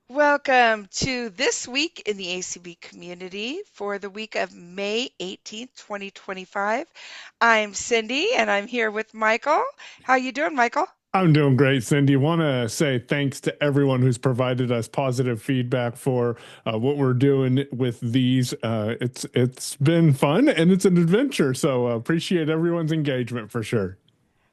Welcome to This Week in the ACB Community for the week of May 18th, 2025. I'm Cindy and I'm here with Michael. How you doing, Michael? I'm doing great, Cindy. Want to say thanks to everyone who's provided us positive feedback for what we're doing with these. It's been fun and it's an adventure, so appreciate everyone's engagement for sure.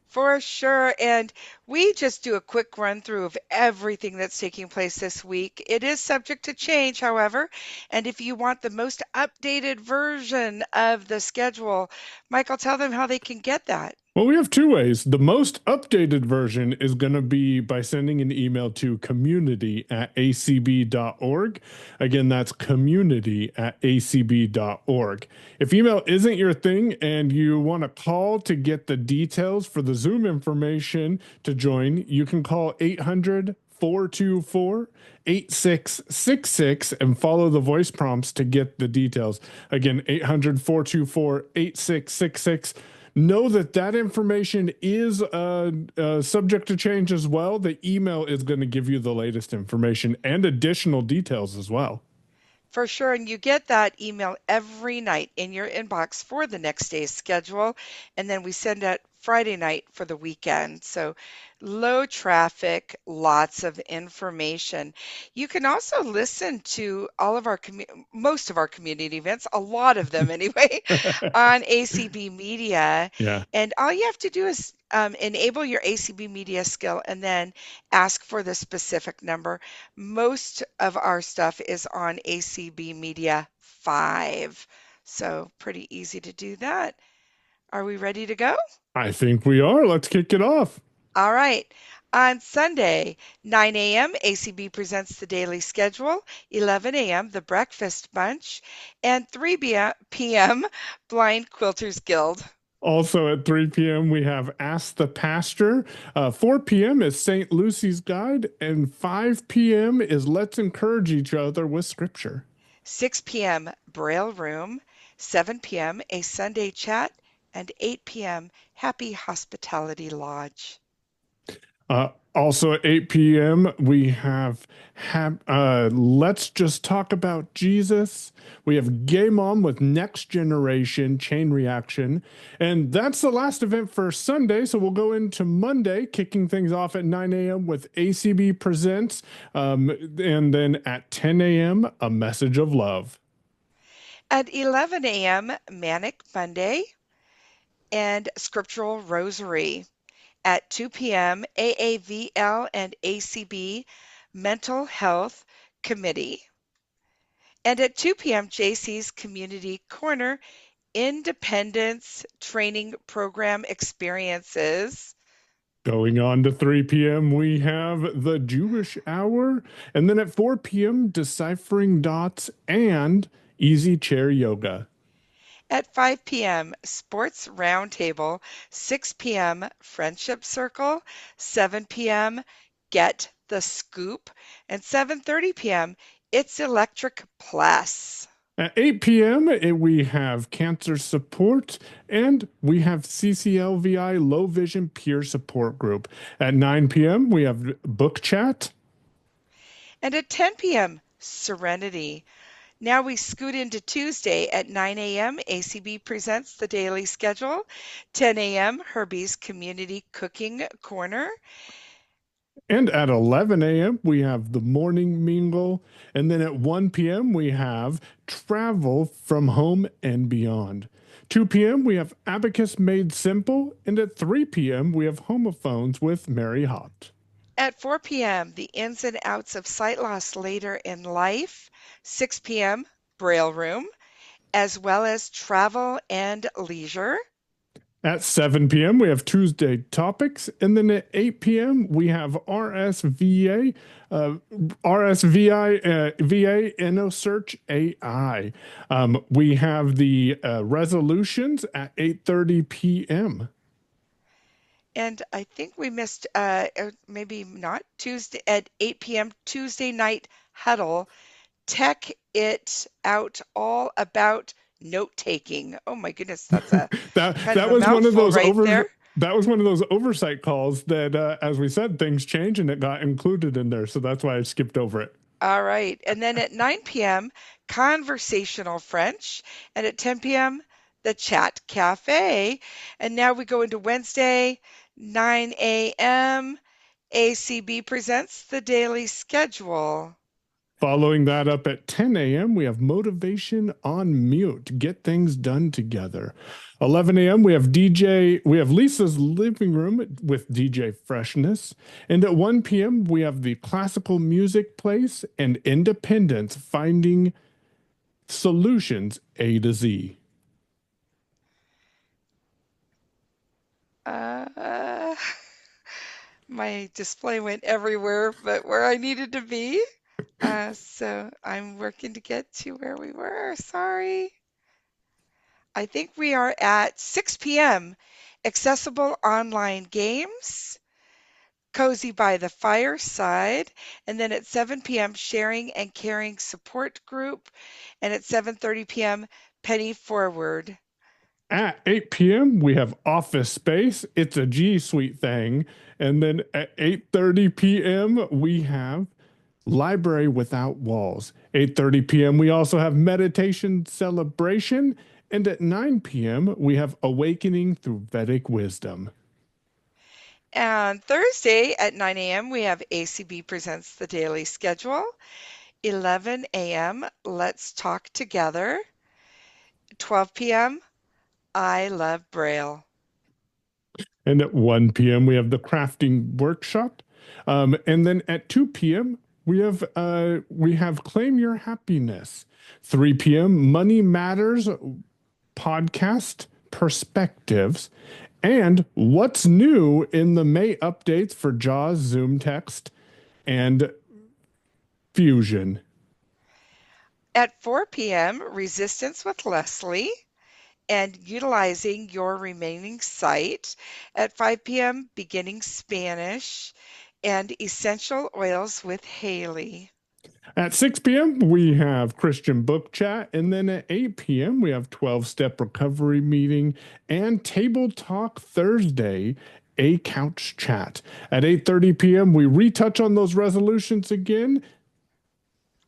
For sure. And we just do a quick run through of everything that's taking place this week. It is subject to change, however. And if you want the most updated version of the schedule, Michael, tell them how they can get that. Well, we have two ways. The most updated version is going to be by sending an email to community@acb.org. Again, that's community@acb.org. If email isn't your thing and you want to call to get the details for the Zoom information to join, you can call 800-424-8666 and follow the voice prompts to get the details. Again, 800-424-8666. Know that that information is subject to change as well. The email is going to give you the latest information and additional details as well. For sure. And you get that email every night in your inbox for the next day's schedule. And then we send it Friday night for the weekend. So low traffic, lots of information. You can also listen to all of our most of our community events, a lot of them anyway, on ACB Media. Yeah. And all you have to do is enable your ACB Media skill and then ask for the specific number. Most of our stuff is on ACB Media 5. So pretty easy to do that. Are we ready to go? I think we are. Let's kick it off. All right. On Sunday, 9 a.m., ACB presents the daily schedule, 11 a.m., the breakfast bunch, and 3 p.m., Blind Quilters Guild. Also at 3 p.m., we have Ask the Pastor. 4 p.m. is St. Lucy's Guide. And 5 p.m. is Let's Encourage Each Other with Scripture. 6 p.m., Braille Room, 7 p.m., a Sunday chat, and 8 p.m., Happy Hospitality Lodge. Also at 8 p.m., we have Let's Just Talk About Jesus. We have Game On with Next Generation Chain Reaction. And that's the last event for Sunday. So we'll go into Monday, kicking things off at 9 a.m. with ACB Presents. And then at 10 a.m., A Message of Love. At 11 a.m., Manic Monday and Scriptural Rosary. At 2 p.m., AAVL and ACB Mental Health Committee. And at 2 p.m., JC's Community Corner Independence Training Program Experiences. Going on to 3 p.m., we have the Jewish Hour. And then at 4 p.m., Deciphering Dots and Easy Chair Yoga. At 5 p.m., Sports Roundtable, 6 p.m., Friendship Circle, 7 p.m., Get the Scoop, and 7:30 p.m., It's Electric Plus. At 8 p.m., we have Cancer Support and we have CCLVI Low Vision Peer Support Group. At 9 p.m., we have Book Chat. And at 10 p.m., Serenity. Now we scoot into Tuesday at 9 a.m. ACB presents the daily schedule. 10 a.m. Herbie's Community Cooking Corner. And at 11 a.m., we have the Morning Mingle. And then at 1 p.m., we have Travel from Home and Beyond. 2 p.m., we have Abacus Made Simple. And at 3 p.m., we have Homophones with Mary Hott. At 4 p.m., the ins and outs of sight loss later in life. 6 p.m., Braille Room, as well as travel and leisure. At 7 p.m., we have Tuesday Topics. And then at 8 p.m., we have RSVA, VA, InnoSearch AI. We have the resolutions at 8:30 p.m. And I think we missed, maybe not, Tuesday at 8 p.m., Tuesday night huddle. Tech it out all about note taking. Oh my goodness, that's a that kind of that a was one of mouthful those right there. that was one of those oversight calls that, as we said, things change and it got included in there. So that's why I skipped over it. All right. And then at 9 p.m., conversational French. And at 10 p.m., the Chat Cafe. And now we go into Wednesday, 9 a.m. ACB presents the daily schedule. Following that up at 10 a.m., we have Motivation on Mute. Get things done together. 11 a.m., we have Lisa's Living Room with DJ Freshness. And at 1 p.m., we have the Classical Music Place and Independence Finding Solutions A to Z. Uh, my display went everywhere but where I needed to be. So I'm working to get to where we were. Sorry. I think we are at 6 p.m. Accessible online games, cozy by the fireside, and then at 7 p.m. sharing and caring support group, and at 7:30 p.m. penny forward. At 8 p.m., we have Office Space. It's a G Suite thing. And then at 8:30 p.m., we have Library Without Walls. 8:30 p.m., we also have Meditation Celebration. And at 9 p.m., we have Awakening Through Vedic Wisdom. And Thursday at 9 a.m., we have ACB presents the daily schedule. 11 a.m., let's talk together. 12 p.m., I love Braille. And at 1 p.m., we have the crafting workshop. And then at 2 p.m., we have Claim Your Happiness. 3 p.m., Money Matters podcast perspectives. And what's new in the May updates for JAWS, Zoom Text, and Fusion. At 4 p.m., Resistance with Leslie and utilizing your remaining site. At 5 p.m., Beginning Spanish and Essential Oils with Haley. At 6 p.m., we have Christian Book Chat. And then at 8 p.m., we have 12-Step Recovery Meeting and Table Talk Thursday, a couch chat. At 8:30 p.m., we retouch on those resolutions again.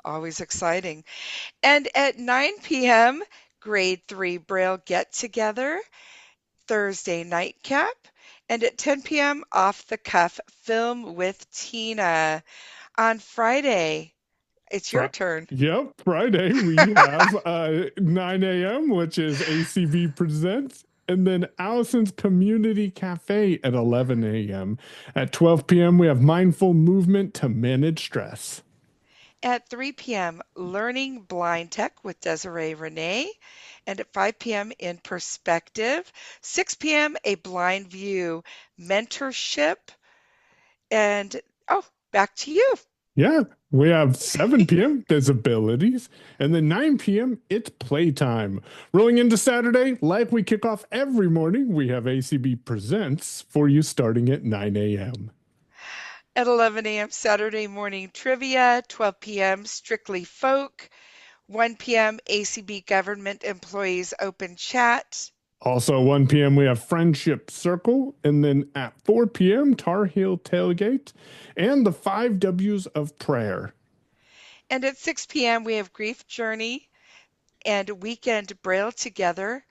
Always exciting. And at 9 p.m., Grade 3 Braille Get Together, Thursday Nightcap. And at 10 p.m., Off the Cuff Film with Tina. On Friday, it's your turn. Yep, Friday we have 9 a.m., which is ACB Presents. And then Allison's Community Cafe at 11 a.m. At 12 p.m., we have Mindful Movement to Manage Stress. At 3 p.m., Learning Blind Tech with Desiree Renee. And at 5 p.m., In Perspective. 6 p.m., A Blind View Mentorship. And, oh, back to you. Yeah, we have 7 p.m. Disabilities. And then 9 p.m. It's playtime. Rolling into Saturday, like we kick off every morning, we have ACB Presents for you starting at 9 a.m. At 11 a.m., Saturday morning trivia. 12 p.m., Strictly Folk. 1 p.m., ACB Government Employees Open Chat. Also, 1 p.m., we have Friendship Circle. And then at 4 p.m., Tar Heel Tailgate and the 5 W's of Prayer. And at 6 p.m., we have Grief Journey and Weekend Braille Together,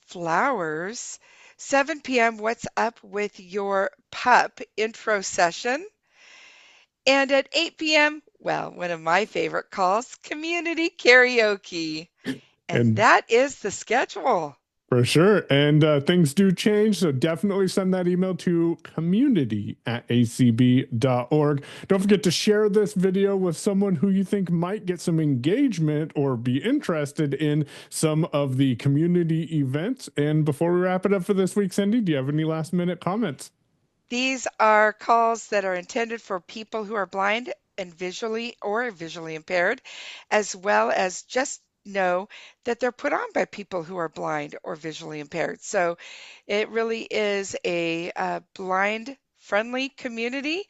Flowers. 7 p.m., What's Up with Your Pup intro session. And at 8 p.m., well, one of my favorite calls, Community Karaoke. And And that is the schedule. for sure. And things do change. So definitely send that email to community@acb.org. Don't forget to share this video with someone who you think might get some engagement or be interested in some of the community events. And before we wrap it up for this week, Cindy, do you have any last minute comments? These are calls that are intended for people who are blind and visually or visually impaired, as well as just know that they're put on by people who are blind or visually impaired. So it really is a blind friendly community,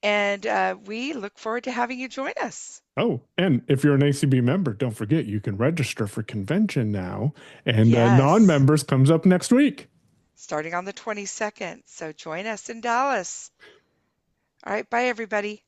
and we look forward to having you join us. Oh, and if you're an ACB member, don't forget you can register for convention now. And Yes, non-members comes up next week. starting on the 22nd. So join us in Dallas. All right, bye everybody.